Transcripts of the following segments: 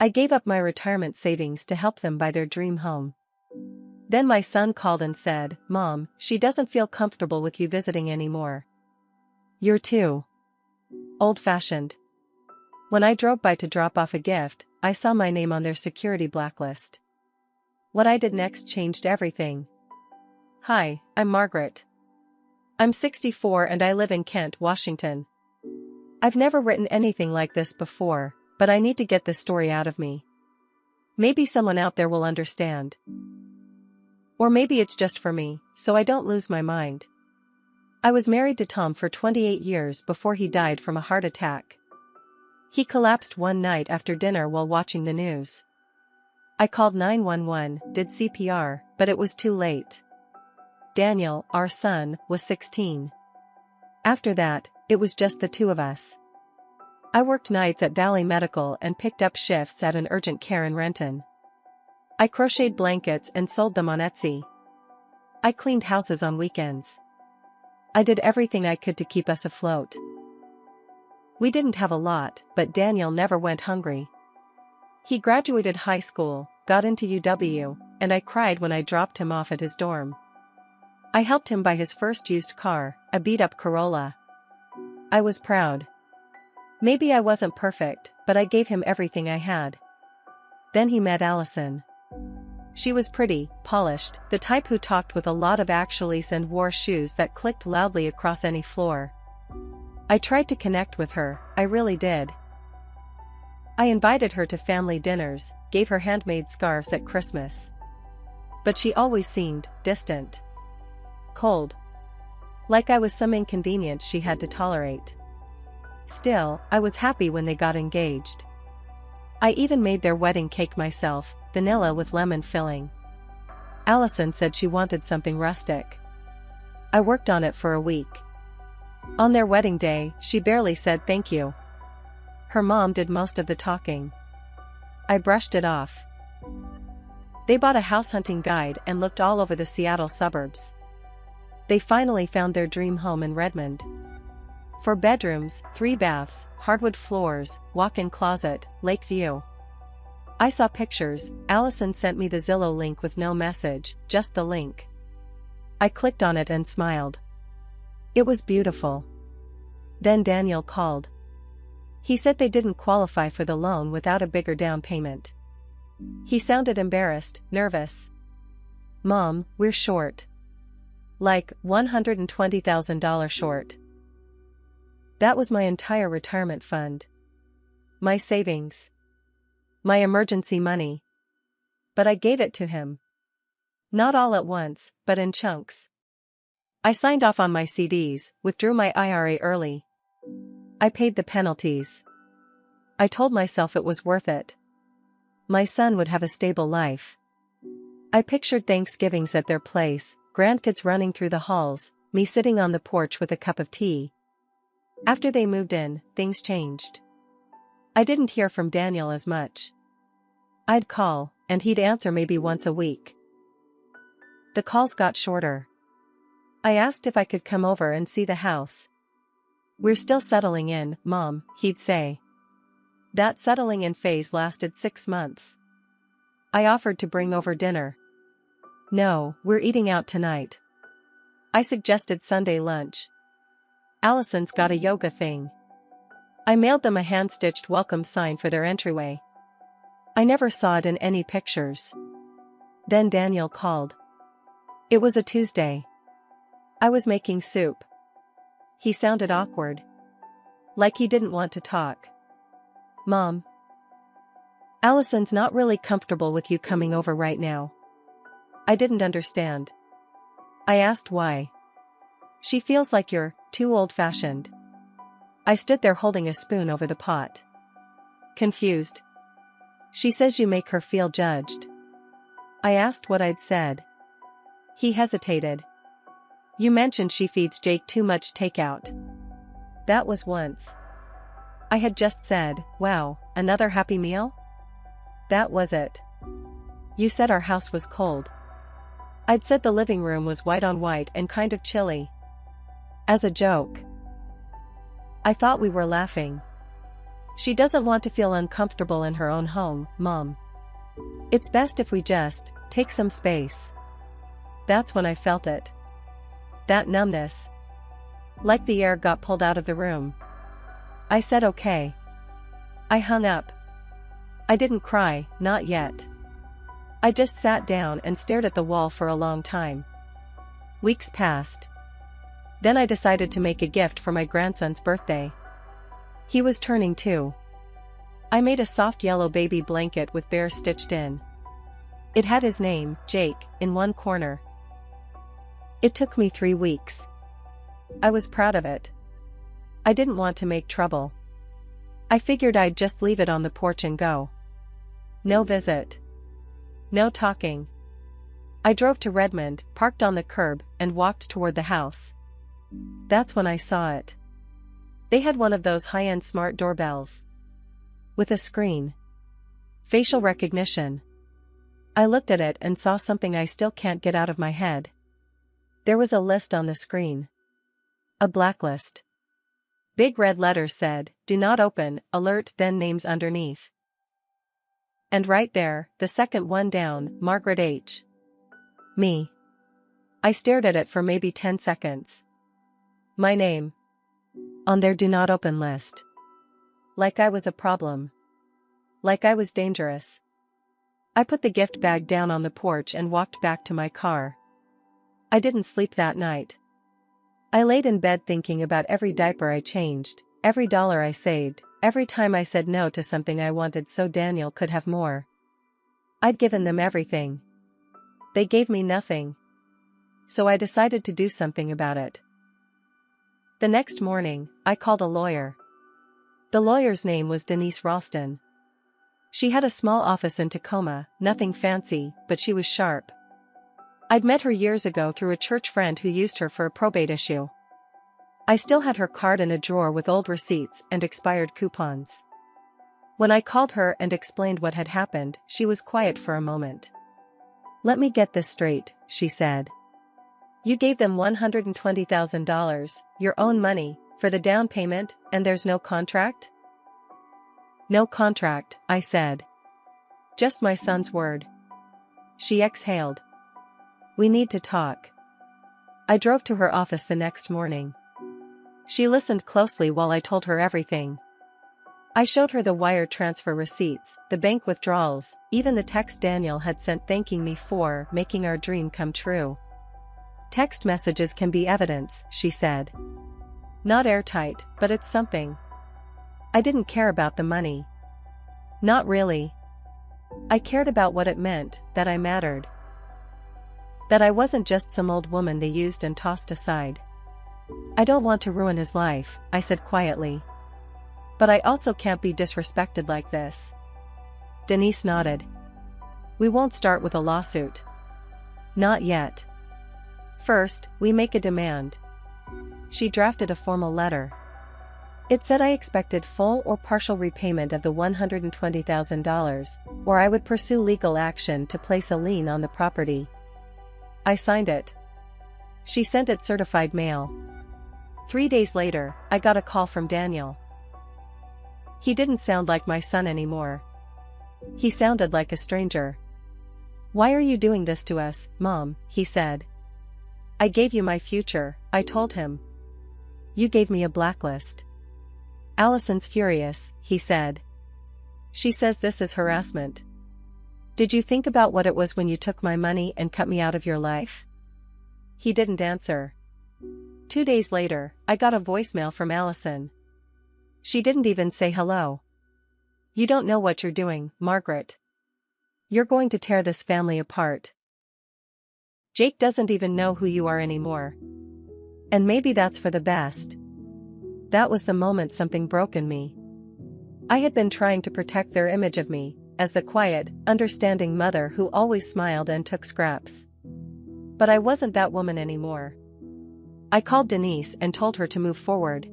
I gave up my retirement savings to help them buy their dream home. Then my son called and said, "Mom, she doesn't feel comfortable with you visiting anymore. You're too old-fashioned." When I drove by to drop off a gift, I saw my name on their security blacklist. What I did next changed everything. Hi, I'm Margaret. I'm 64 and I live in Kent, Washington. I've never written anything like this before, but I need to get this story out of me. Maybe someone out there will understand. Or maybe it's just for me, so I don't lose my mind. I was married to Tom for 28 years before he died from a heart attack. He collapsed one night after dinner while watching the news. I called 911, did CPR, but it was too late. Daniel, our son, was 16. After that, it was just the two of us. I worked nights at Valley Medical and picked up shifts at an urgent care in Renton. I crocheted blankets and sold them on Etsy. I cleaned houses on weekends. I did everything I could to keep us afloat. We didn't have a lot, but Daniel never went hungry. He graduated high school, got into UW, and I cried when I dropped him off at his dorm. I helped him buy his first used car, a beat-up Corolla. I was proud. Maybe I wasn't perfect, but I gave him everything I had. Then he met Allison. She was pretty, polished, the type who talked with a lot of actuallys and wore shoes that clicked loudly across any floor. I tried to connect with her, I really did. I invited her to family dinners, gave her handmade scarves at Christmas. But she always seemed distant. Cold. Like I was some inconvenience she had to tolerate. Still, I was happy when they got engaged. I even made their wedding cake myself, vanilla with lemon filling. Allison said she wanted something rustic. I worked on it for a week. On their wedding day, she barely said thank you. Her mom did most of the talking. I brushed it off. They bought a house hunting guide and looked all over the Seattle suburbs. They finally found their dream home in Redmond. 4 bedrooms, 3 baths, hardwood floors, walk-in closet, lake view. I saw pictures. Allison sent me the Zillow link with no message, just the link. I clicked on it and smiled. It was beautiful. Then Daniel called. He said they didn't qualify for the loan without a bigger down payment. He sounded embarrassed, nervous. "Mom, we're short. Like, $120,000 short." That was my entire retirement fund. My savings. My emergency money. But I gave it to him. Not all at once, but in chunks. I signed off on my CDs, withdrew my IRA early. I paid the penalties. I told myself it was worth it. My son would have a stable life. I pictured Thanksgivings at their place, grandkids running through the halls, me sitting on the porch with a cup of tea. After they moved in, things changed. I didn't hear from Daniel as much. I'd call, and he'd answer maybe once a week. The calls got shorter. I asked if I could come over and see the house. "We're still settling in, Mom," he'd say. That settling in phase lasted 6 months. I offered to bring over dinner. "No, we're eating out tonight." I suggested Sunday lunch. Allison's got a yoga thing. I mailed them a hand-stitched welcome sign for their entryway. I never saw it in any pictures. Then Daniel called. It was a Tuesday. I was making soup. He sounded awkward. Like he didn't want to talk. "Mom, Allison's not really comfortable with you coming over right now." I didn't understand. I asked why. "She feels like you're too old-fashioned." I stood there holding a spoon over the pot. Confused. "She says you make her feel judged." I asked what I'd said. He hesitated. "You mentioned she feeds Jake too much takeout." That was once. I had just said, "Wow, another happy meal?" That was it. "You said our house was cold." I'd said the living room was white on white and kind of chilly. As a joke. I thought we were laughing. She doesn't want to feel uncomfortable in her own home, Mom. It's best if we just take some space. That's when I felt it. That numbness. Like the air got pulled out of the room. I said okay. I hung up. I didn't cry, not yet. I just sat down and stared at the wall for a long time. Weeks passed. Then I decided to make a gift for my grandson's birthday. He was turning 2. I made a soft yellow baby blanket with bears stitched in. It had his name, Jake, in one corner. It took me 3 weeks. I was proud of it. I didn't want to make trouble. I figured I'd just leave it on the porch and go. No visit. No talking. I drove to Redmond, parked on the curb, and walked toward the house. That's when I saw it. They had one of those high-end smart doorbells. With a screen. Facial recognition. I looked at it and saw something I still can't get out of my head. There was a list on the screen. A blacklist. Big red letters said, "Do not open, alert," then names underneath. And right there, the second one down, Margaret H. Me. I stared at it for maybe 10 seconds. My name. On their do not open list. Like I was a problem. Like I was dangerous. I put the gift bag down on the porch and walked back to my car. I didn't sleep that night. I laid in bed thinking about every diaper I changed, every dollar I saved, every time I said no to something I wanted so Daniel could have more. I'd given them everything. They gave me nothing. So I decided to do something about it. The next morning, I called a lawyer. The lawyer's name was Denise Ralston. She had a small office in Tacoma, nothing fancy, but she was sharp. I'd met her years ago through a church friend who used her for a probate issue. I still had her card in a drawer with old receipts and expired coupons. When I called her and explained what had happened, she was quiet for a moment. "Let me get this straight," she said. "You gave them $120,000, your own money, for the down payment, and there's no contract?" "No contract," I said. "Just my son's word." She exhaled. "We need to talk." I drove to her office the next morning. She listened closely while I told her everything. I showed her the wire transfer receipts, the bank withdrawals, even the text Daniel had sent thanking me for making our dream come true. "Text messages can be evidence," she said. "Not airtight, but it's something." I didn't care about the money. Not really. I cared about what it meant, that I mattered. That I wasn't just some old woman they used and tossed aside. "I don't want to ruin his life," I said quietly. "But I also can't be disrespected like this." Denise nodded. "We won't start with a lawsuit. Not yet. First, we make a demand." She drafted a formal letter. It said I expected full or partial repayment of the $120,000, or I would pursue legal action to place a lien on the property. I signed it. She sent it certified mail. 3 days later, I got a call from Daniel. He didn't sound like my son anymore. He sounded like a stranger. "Why are you doing this to us, Mom?" he said. "I gave you my future," I told him. "You gave me a blacklist." "Allison's furious," he said. "She says this is harassment." "Did you think about what it was when you took my money and cut me out of your life?" He didn't answer. 2 days later, I got a voicemail from Allison. She didn't even say hello. "You don't know what you're doing, Margaret. You're going to tear this family apart. Jake doesn't even know who you are anymore. And maybe that's for the best." That was the moment something broke in me. I had been trying to protect their image of me, as the quiet, understanding mother who always smiled and took scraps. But I wasn't that woman anymore. I called Denise and told her to move forward.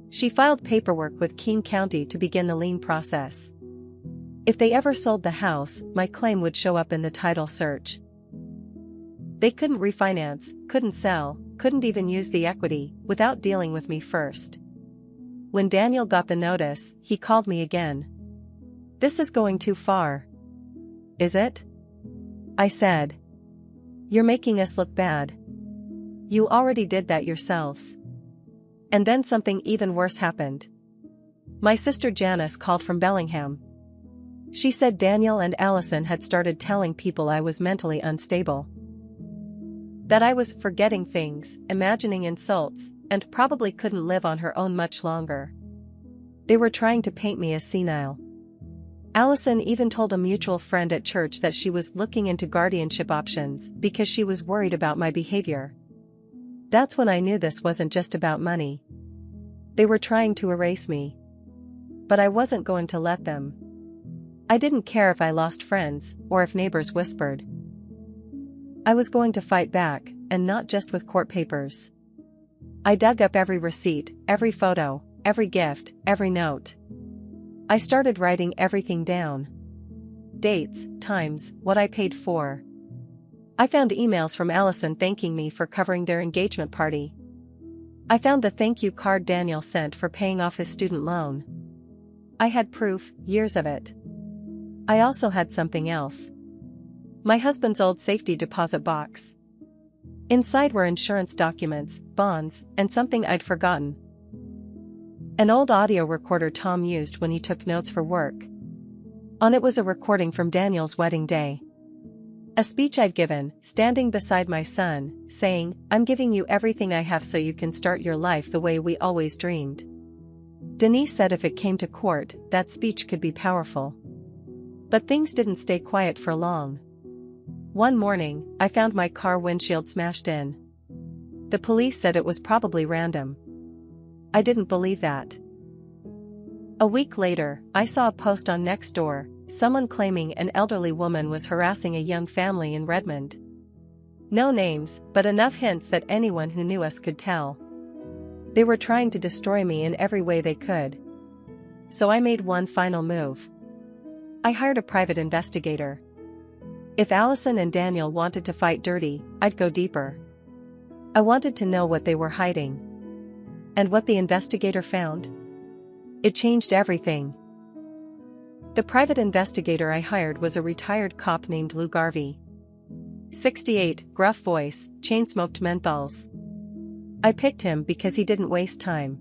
She filed paperwork with Keene County to begin the lien process. If they ever sold the house, my claim would show up in the title search. They couldn't refinance, couldn't sell, couldn't even use the equity, without dealing with me first. When Daniel got the notice, he called me again. "This is going too far." "Is it?" I said. "You're making us look bad. You already did that yourselves." And then something even worse happened. My sister Janice called from Bellingham. She said Daniel and Allison had started telling people I was mentally unstable. That I was forgetting things, imagining insults, and probably couldn't live on her own much longer. They were trying to paint me as senile. Allison even told a mutual friend at church that she was looking into guardianship options because she was worried about my behavior. That's when I knew this wasn't just about money. They were trying to erase me. But I wasn't going to let them. I didn't care if I lost friends, or if neighbors whispered. I was going to fight back, and not just with court papers. I dug up every receipt, every photo, every gift, every note. I started writing everything down. Dates, times, what I paid for. I found emails from Allison thanking me for covering their engagement party. I found the thank you card Daniel sent for paying off his student loan. I had proof, years of it. I also had something else. My husband's old safety deposit box. Inside were insurance documents, bonds, and something I'd forgotten. An old audio recorder Tom used when he took notes for work. On it was a recording from Daniel's wedding day. A speech I'd given, standing beside my son, saying, "I'm giving you everything I have so you can start your life the way we always dreamed." Denise said if it came to court, that speech could be powerful. But things didn't stay quiet for long. One morning, I found my car windshield smashed in. The police said it was probably random. I didn't believe that. A week later, I saw a post on Nextdoor, someone claiming an elderly woman was harassing a young family in Redmond. No names, but enough hints that anyone who knew us could tell. They were trying to destroy me in every way they could. So I made one final move. I hired a private investigator. If Allison and Daniel wanted to fight dirty, I'd go deeper. I wanted to know what they were hiding. And what the investigator found? It changed everything. The private investigator I hired was a retired cop named Lou Garvey. 68, gruff voice, chain-smoked menthols. I picked him because he didn't waste time.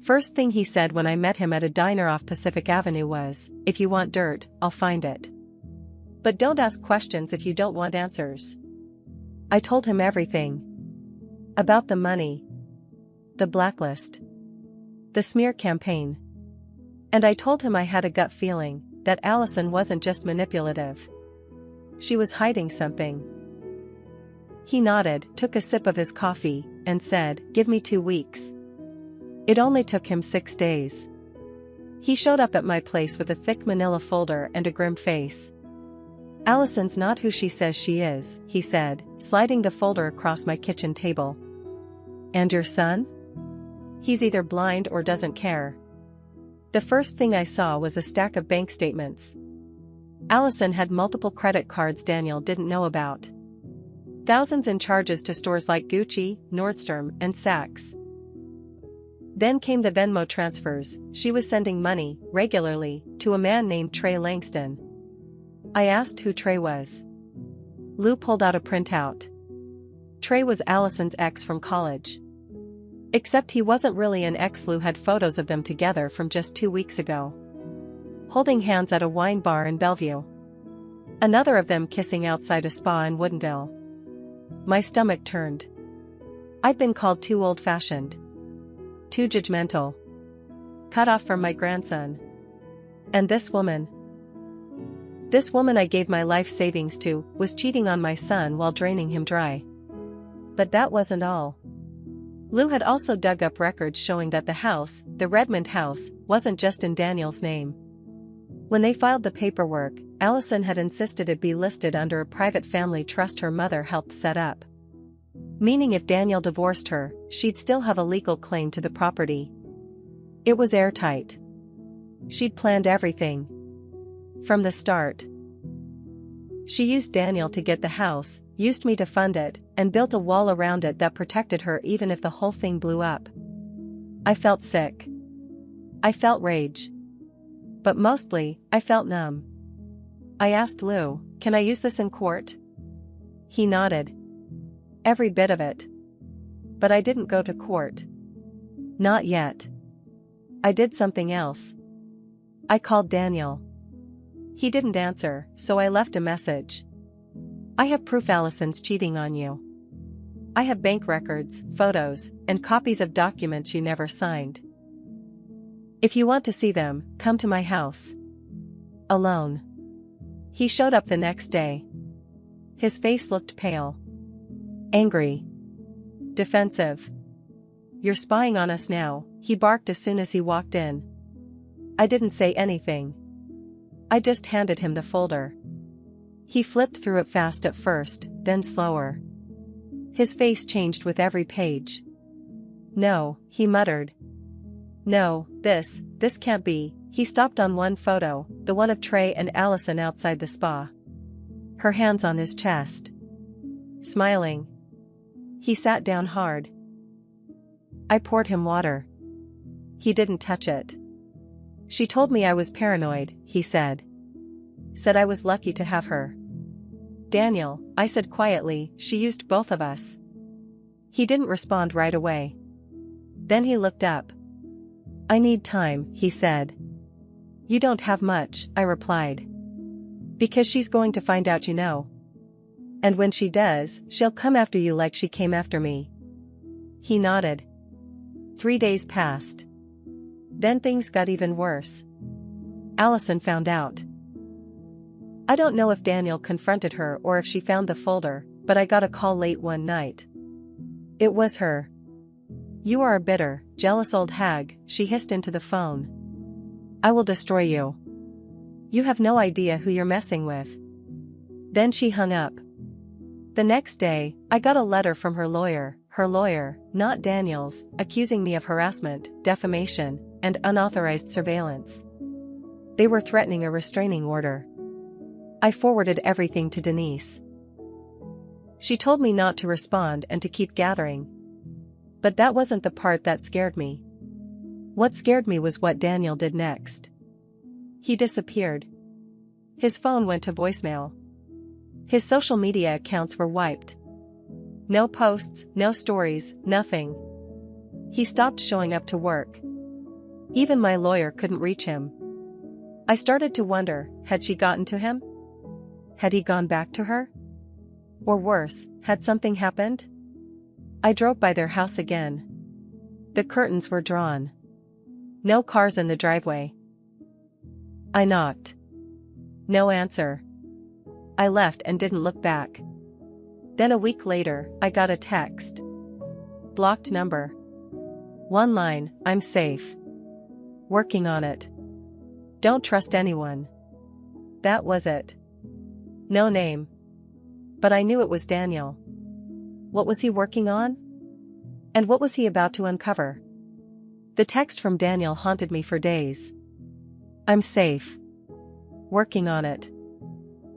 First thing he said when I met him at a diner off Pacific Avenue was, "If you want dirt, I'll find it. But don't ask questions if you don't want answers." I told him everything. About the money. The blacklist. The smear campaign. And I told him I had a gut feeling that Allison wasn't just manipulative. She was hiding something. He nodded, took a sip of his coffee, and said, "Give me 2 weeks." It only took him 6 days. He showed up at my place with a thick manila folder and a grim face. "Allison's not who she says she is," he said, sliding the folder across my kitchen table. "And your son? He's either blind or doesn't care." The first thing I saw was a stack of bank statements. Allison had multiple credit cards Daniel didn't know about. Thousands in charges to stores like Gucci, Nordstrom, and Saks. Then came the Venmo transfers. She was sending money, regularly, to a man named Trey Langston. I asked who Trey was. Lou pulled out a printout. Trey was Allison's ex from college. Except he wasn't really an ex. Lou had photos of them together from just 2 weeks ago. Holding hands at a wine bar in Bellevue. Another of them kissing outside a spa in Woodinville. My stomach turned. I'd been called too old-fashioned. Too judgmental. Cut off from my grandson. And this woman. This woman I gave my life savings to, was cheating on my son while draining him dry. But that wasn't all. Lou had also dug up records showing that the house, the Redmond house, wasn't just in Daniel's name. When they filed the paperwork, Allison had insisted it be listed under a private family trust her mother helped set up. Meaning if Daniel divorced her, she'd still have a legal claim to the property. It was airtight. She'd planned everything. From the start. She used Daniel to get the house, used me to fund it, and built a wall around it that protected her even if the whole thing blew up. I felt sick. I felt rage. But mostly, I felt numb. I asked Lou, "Can I use this in court?" He nodded. "Every bit of it." But I didn't go to court. Not yet. I did something else. I called Daniel. He didn't answer, so I left a message. "I have proof Allison's cheating on you. I have bank records, photos, and copies of documents you never signed. If you want to see them, come to my house." Alone. He showed up the next day. His face looked pale. Angry. Defensive. "You're spying on us now," he barked as soon as he walked in. I didn't say anything. I just handed him the folder. He flipped through it fast at first, then slower. His face changed with every page. "No," he muttered. "No, this can't be." He stopped on one photo, the one of Trey and Allison outside the spa. Her hands on his chest. Smiling. He sat down hard. I poured him water. He didn't touch it. "She told me I was paranoid," he said. "Said I was lucky to have her." "Daniel," I said quietly, "she used both of us." He didn't respond right away. Then he looked up. "I need time," he said. "You don't have much," I replied. "Because she's going to find out you know. And when she does, she'll come after you like she came after me." He nodded. 3 days passed. Then things got even worse. Allison found out. I don't know if Daniel confronted her or if she found the folder, but I got a call late one night. It was her. "You are a bitter, jealous old hag," she hissed into the phone. "I will destroy you. You have no idea who you're messing with." Then she hung up. The next day, I got a letter from her lawyer, not Daniel's, accusing me of harassment, defamation, and unauthorized surveillance. They were threatening a restraining order. I forwarded everything to Denise. She told me not to respond and to keep gathering. But that wasn't the part that scared me. What scared me was what Daniel did next. He disappeared. His phone went to voicemail. His social media accounts were wiped. No posts, no stories, nothing. He stopped showing up to work. Even my lawyer couldn't reach him. I started to wonder, had she gotten to him? Had he gone back to her? Or worse, had something happened? I drove by their house again. The curtains were drawn. No cars in the driveway. I knocked. No answer. I left and didn't look back. Then a week later, I got a text. Blocked number. One line, "I'm safe. Working on it. Don't trust anyone." That was it. No name. But I knew it was Daniel. What was he working on? And what was he about to uncover? The text from Daniel haunted me for days. "I'm safe. Working on it.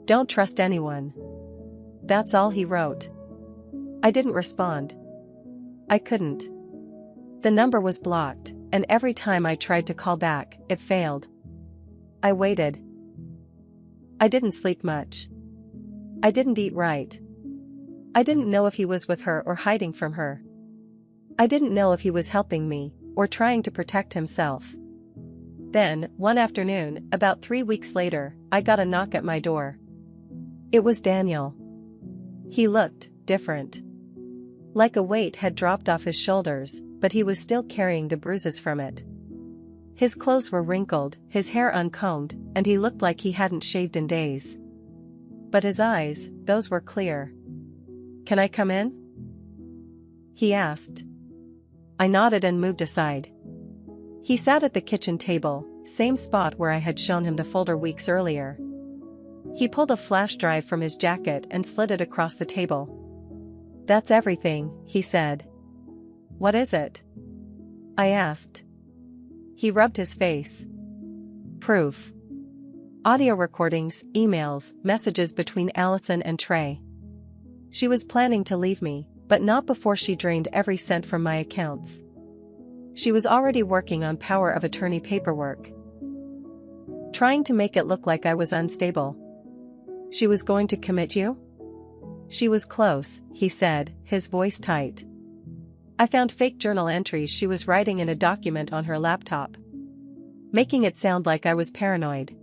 Don't trust anyone." That's all he wrote. I didn't respond. I couldn't. The number was blocked, and every time I tried to call back, it failed. I waited. I didn't sleep much. I didn't eat right. I didn't know if he was with her or hiding from her. I didn't know if he was helping me, or trying to protect himself. Then, one afternoon, about 3 weeks later, I got a knock at my door. It was Daniel. He looked different. Like a weight had dropped off his shoulders, but he was still carrying the bruises from it. His clothes were wrinkled, his hair uncombed, and he looked like he hadn't shaved in days. But his eyes, those were clear. "Can I come in?" he asked. I nodded and moved aside. He sat at the kitchen table, same spot where I had shown him the folder weeks earlier. He pulled a flash drive from his jacket and slid it across the table. "That's everything," he said. "What is it?" I asked. He rubbed his face. "Proof. Audio recordings, emails, messages between Allison and Trey. She was planning to leave me, but not before she drained every cent from my accounts. She was already working on power of attorney paperwork, trying to make it look like I was unstable. She was going to commit you? She was close, he said, his voice tight. I found fake journal entries she was writing in a document on her laptop, making it sound like I was paranoid,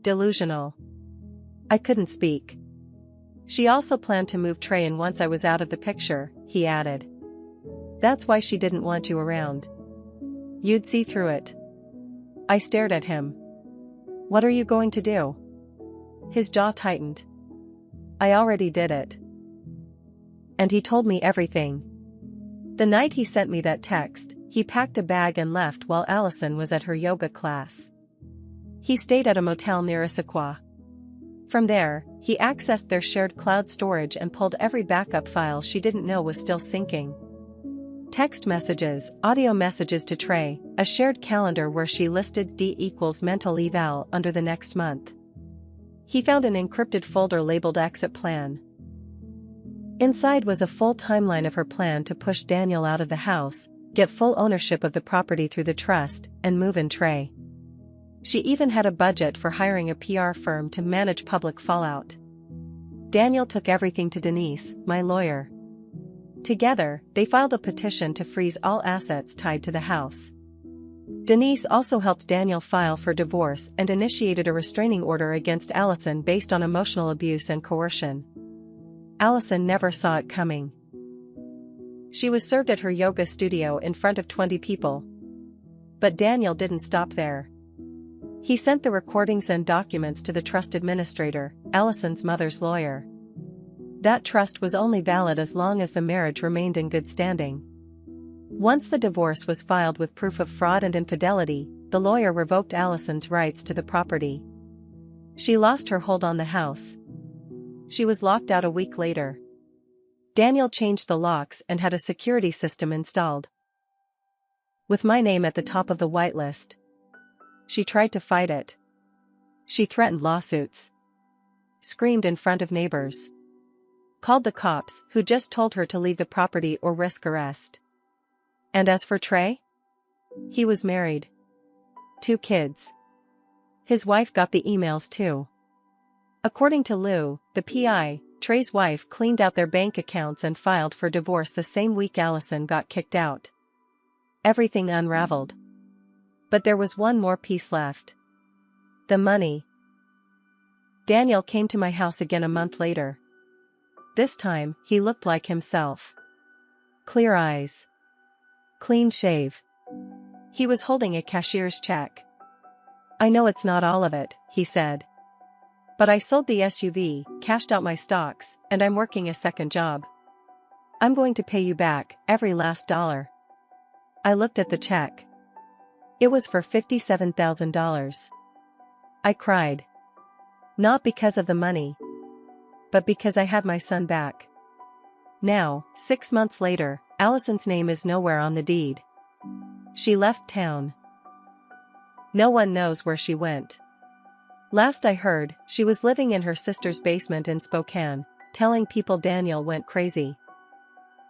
delusional. I couldn't speak. She also planned to move Trey in once I was out of the picture, he added. That's why she didn't want you around. You'd see through it. I stared at him. What are you going to do? His jaw tightened. I already did it. And he told me everything. The night he sent me that text, he packed a bag and left while Allison was at her yoga class. He stayed at a motel near Issaquah. From there, he accessed their shared cloud storage and pulled every backup file she didn't know was still syncing. Text messages, audio messages to Trey, a shared calendar where she listed D equals mental eval under the next month. He found an encrypted folder labeled exit plan. Inside was a full timeline of her plan to push Daniel out of the house, get full ownership of the property through the trust, and move in Trey. She even had a budget for hiring a PR firm to manage public fallout. Daniel took everything to Denise, my lawyer. Together, they filed a petition to freeze all assets tied to the house. Denise also helped Daniel file for divorce and initiated a restraining order against Allison based on emotional abuse and coercion. Allison never saw it coming. She was served at her yoga studio in front of 20 people. But Daniel didn't stop there. He sent the recordings and documents to the trust administrator, Allison's mother's lawyer. That trust was only valid as long as the marriage remained in good standing. Once the divorce was filed with proof of fraud and infidelity, the lawyer revoked Allison's rights to the property. She lost her hold on the house. She was locked out a week later. Daniel changed the locks and had a security system installed, with my name at the top of the whitelist. She tried to fight it. She threatened lawsuits, screamed in front of neighbors, called the cops, who just told her to leave the property or risk arrest. And as for Trey? He was married. 2 kids. His wife got the emails too. According to Lou, the PI, Trey's wife cleaned out their bank accounts and filed for divorce the same week Allison got kicked out. Everything unraveled. But there was one more piece left. The money. Daniel came to my house again a month later. This time, he looked like himself. Clear eyes. Clean shave. He was holding a cashier's check. I know it's not all of it, he said. But I sold the SUV, cashed out my stocks, and I'm working a second job. I'm going to pay you back, every last dollar. I looked at the check. It was for $57,000. I cried. Not because of the money, but because I had my son back. Now, 6 months later, Allison's name is nowhere on the deed. She left town. No one knows where she went. Last I heard, she was living in her sister's basement in Spokane, telling people Daniel went crazy.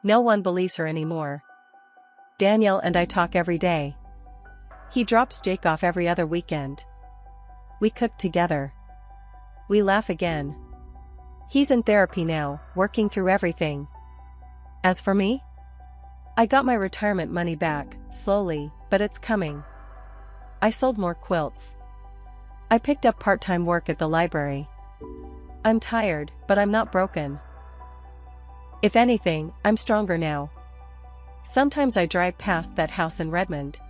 No one believes her anymore. Daniel and I talk every day. He drops Jake off every other weekend. We cook together. We laugh again. He's in therapy now, working through everything. As for me? I got my retirement money back, slowly, but it's coming. I sold more quilts. I picked up part-time work at the library. I'm tired, but I'm not broken. If anything, I'm stronger now. Sometimes I drive past that house in Redmond.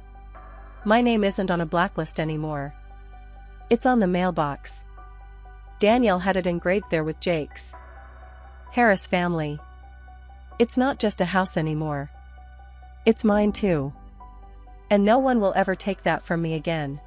My name isn't on a blacklist anymore. It's on the mailbox. Daniel had it engraved there with Jake's. Harris family. It's not just a house anymore. It's mine too. And no one will ever take that from me again.